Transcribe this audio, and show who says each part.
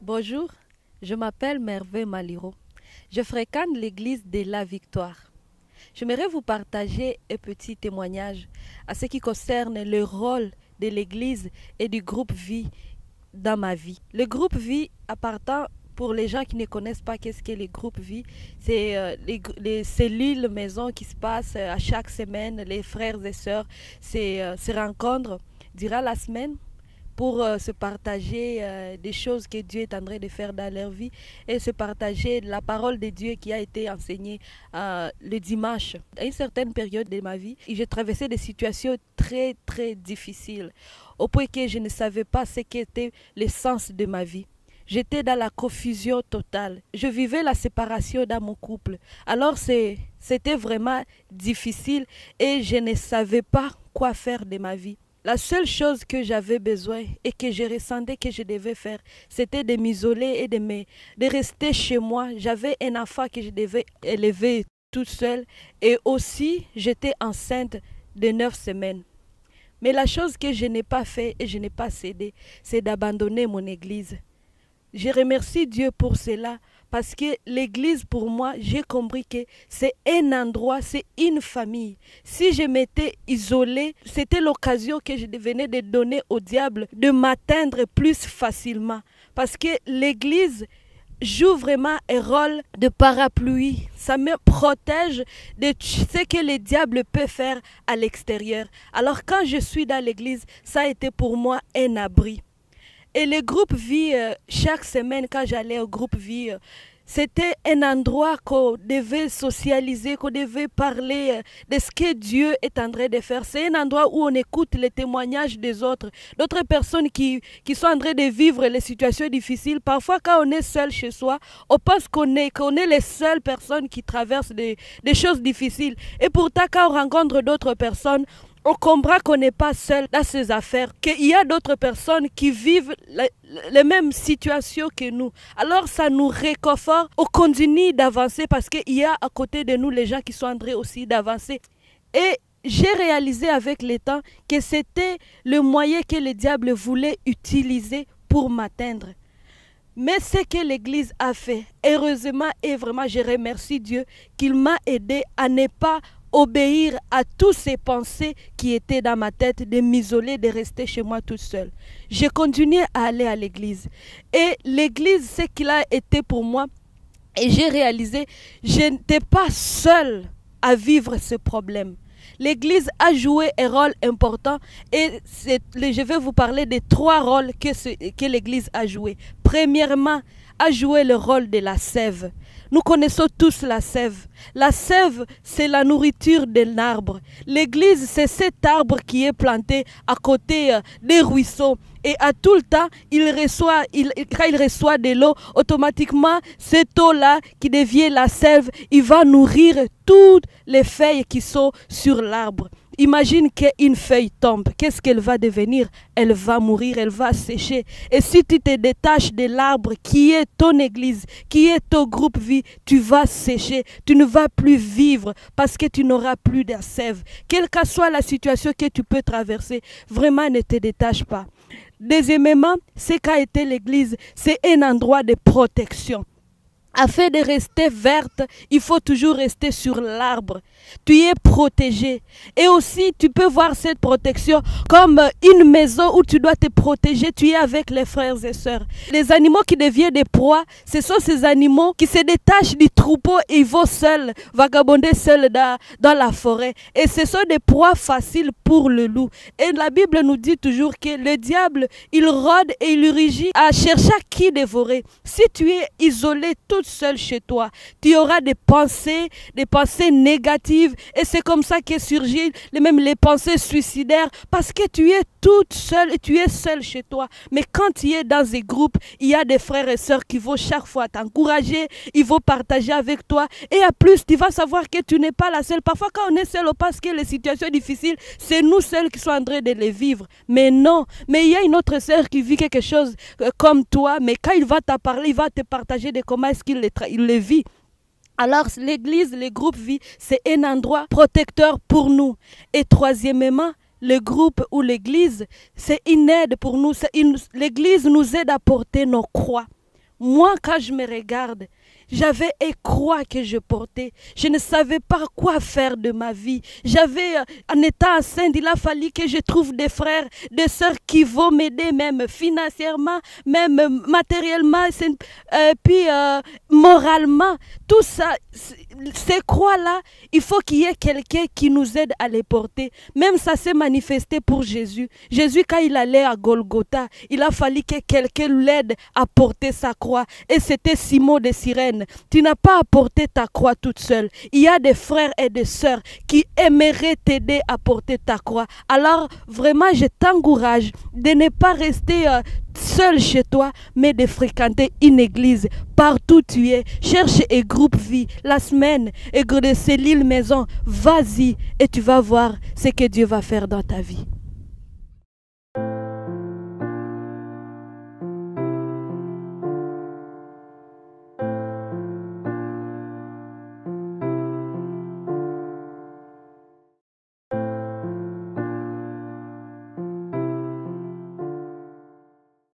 Speaker 1: Bonjour, je m'appelle Merveille Maliro. Je fréquente l'église de la Victoire. J'aimerais vous partager un petit témoignage à ce qui concerne le rôle de l'église et du groupe Vie dans ma vie. Le groupe Vie appartient, pour les gens qui ne connaissent pas qu'est-ce qu'est le groupe Vie, c'est les cellules maison qui se passent à chaque semaine. Les frères et sœurs se rencontrent durant la semaine pour se partager des choses que Dieu est en train de faire dans leur vie et se partager la parole de Dieu qui a été enseignée le dimanche. À une certaine période de ma vie, j'ai traversé des situations très difficiles au point que je ne savais pas ce qu'était le sens de ma vie. J'étais dans la confusion totale. Je vivais la séparation dans mon couple. Alors c'était vraiment difficile et je ne savais pas quoi faire de ma vie. La seule chose que j'avais besoin et que je ressentais que je devais faire, c'était de m'isoler et de rester chez moi. J'avais un enfant que je devais élever toute seule et aussi j'étais enceinte de 9 semaines. Mais la chose que je n'ai pas fait et je n'ai pas cédé, c'est d'abandonner mon église. Je remercie Dieu pour cela parce que l'église pour moi, j'ai compris que c'est un endroit, c'est une famille. Si je m'étais isolée, c'était l'occasion que je venais de donner au diable de m'atteindre plus facilement. Parce que l'église joue vraiment un rôle de parapluie. Ça me protège de ce que le diable peut faire à l'extérieur. Alors quand je suis dans l'église, ça a été pour moi un abri. Et le groupe Vie, chaque semaine quand j'allais au groupe Vie, c'était un endroit qu'on devait socialiser, qu'on devait parler de ce que Dieu est en train de faire. C'est un endroit où on écoute les témoignages des autres, d'autres personnes qui sont en train de vivre les situations difficiles. Parfois, quand on est seul chez soi, on pense qu'on est les seules personnes qui traversent des choses difficiles. Et pourtant, quand on rencontre d'autres personnes, on comprend qu'on n'est pas seul dans ces affaires, qu'il y a d'autres personnes qui vivent les mêmes situations que nous. Alors ça nous réconforte, on continue d'avancer parce qu'il y a à côté de nous les gens qui sont en train aussi d'avancer. Et j'ai réalisé avec le temps que c'était le moyen que le diable voulait utiliser pour m'atteindre. Mais ce que l'Église a fait, heureusement et vraiment, je remercie Dieu qu'il m'a aidé à ne pas obéir à toutes ces pensées qui étaient dans ma tête, de m'isoler, de rester chez moi toute seule. J'ai continué à aller à l'église. Et l'église, ce qu'il a été pour moi, et j'ai réalisé, je n'étais pas seule à vivre ce problème. L'église a joué un rôle important et je vais vous parler des 3 rôles que l'église a joué. Premièrement, a joué le rôle de la sève. Nous connaissons tous la sève. La sève, c'est la nourriture de l'arbre. L'église, c'est cet arbre qui est planté à côté des ruisseaux. Et à tout le temps, quand il reçoit de l'eau, automatiquement, cette eau-là qui devient la sève, il va nourrir toutes les feuilles qui sont sur l'arbre. Imagine qu'une feuille tombe, qu'est-ce qu'elle va devenir? Elle va mourir, elle va sécher. Et si tu te détaches de l'arbre qui est ton église, qui est ton groupe Vie, tu vas sécher, tu ne vas plus vivre parce que tu n'auras plus de sève. Quelle que soit la situation que tu peux traverser, vraiment ne te détache pas. Deuxièmement, ce qu'a été l'église, c'est un endroit de protection. Afin de rester verte, il faut toujours rester sur l'arbre. Tu es protégé. Et aussi, tu peux voir cette protection comme une maison où tu dois te protéger. Tu es avec les frères et sœurs. Les animaux qui deviennent des proies, ce sont ces animaux qui se détachent du troupeau et ils vont seuls, vagabonder seuls dans la forêt. Et ce sont des proies faciles pour le loup. Et la Bible nous dit toujours que le diable, il rôde et il rugit à chercher à qui dévorer. Si tu es isolé tout seul chez toi, tu auras des pensées négatives et c'est comme ça que surgissent même les pensées suicidaires parce que tu es toute seule et tu es seule chez toi. Mais quand tu es dans un groupe, il y a des frères et sœurs qui vont chaque fois t'encourager, ils vont partager avec toi et à plus tu vas savoir que tu n'es pas la seule. Parfois quand on est seul, on pense que les situations difficiles, c'est nous seuls qui sommes en train de les vivre. Mais non, mais il y a une autre sœur qui vit quelque chose comme toi, mais quand il va te parler, il va te partager de comment est-ce qu'il les vit. Alors l'église, le groupe Vie, c'est un endroit protecteur pour nous. Et troisièmement, le groupe ou l'église, c'est une aide pour nous. L'église nous aide à porter nos croix. Moi, quand je me regarde, j'avais une croix que je portais. Je ne savais pas quoi faire de ma vie. En étant enceinte, il a fallu que je trouve des frères, des sœurs qui vont m'aider, même financièrement, même matériellement, puis moralement. Tout ça, ces croix-là, il faut qu'il y ait quelqu'un qui nous aide à les porter. Même ça s'est manifesté pour Jésus. Jésus, quand il allait à Golgotha, il a fallu que quelqu'un l'aide à porter sa croix. Et c'était Simon de Cyrène. Tu n'as pas à porter ta croix toute seule. Il y a des frères et des sœurs qui aimeraient t'aider à porter ta croix. Alors, vraiment, je t'encourage de ne pas rester seul chez toi, mais de fréquenter une église partout où tu es. Cherche un groupe vie la semaine, et de cellule maison. Vas-y et tu vas voir ce que Dieu va faire dans ta vie.